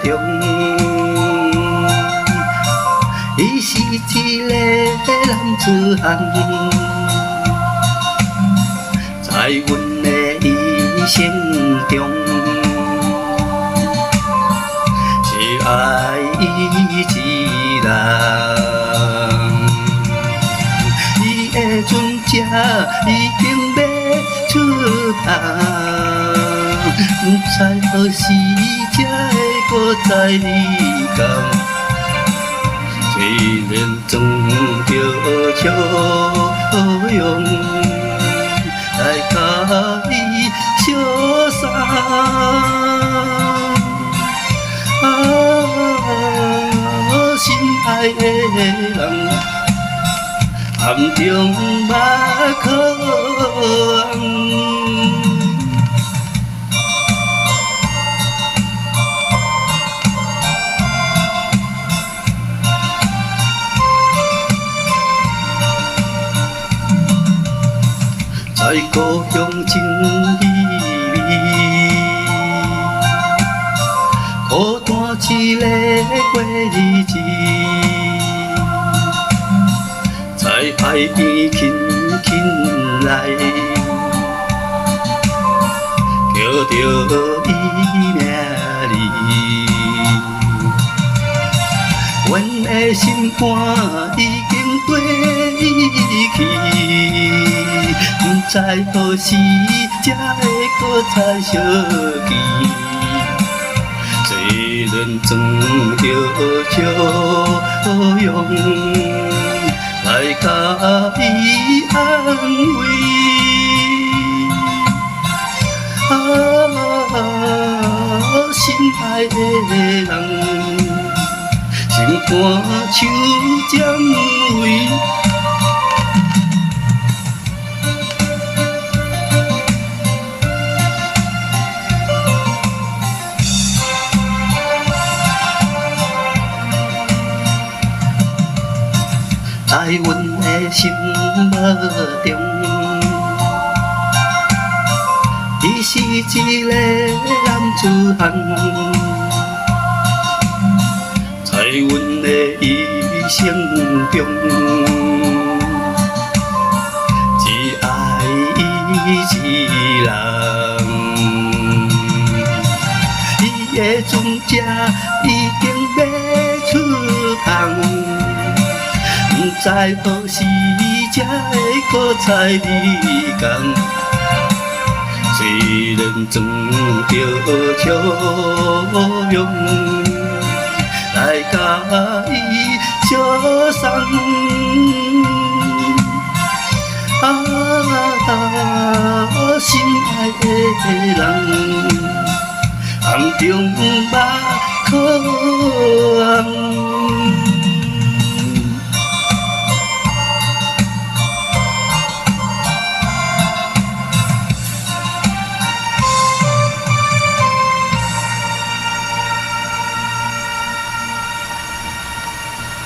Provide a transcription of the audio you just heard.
中，伊是一个男子汉，在阮的一生中，只爱伊一人。伊的船只已经要出航。不知何时才会搁再离港，虽然装着笑容来甲伊相送。心爱的人，暗中捌可望。在故乡真美味，孤单一个过日子，在海边轻轻来，叫着伊名字，阮的心肝已经跟伊去。不知何时才会搁再相见，虽然装着笑容来甲伊安慰。心爱的人，心肝手掌为。在阮的心目中，伊是一个男子汉，在阮的一生中，只爱伊一人。伊的船只已经要出航。不知何时才会搁再离港，虽然装着笑容来甲伊相送。心爱的人，暗中捌可望。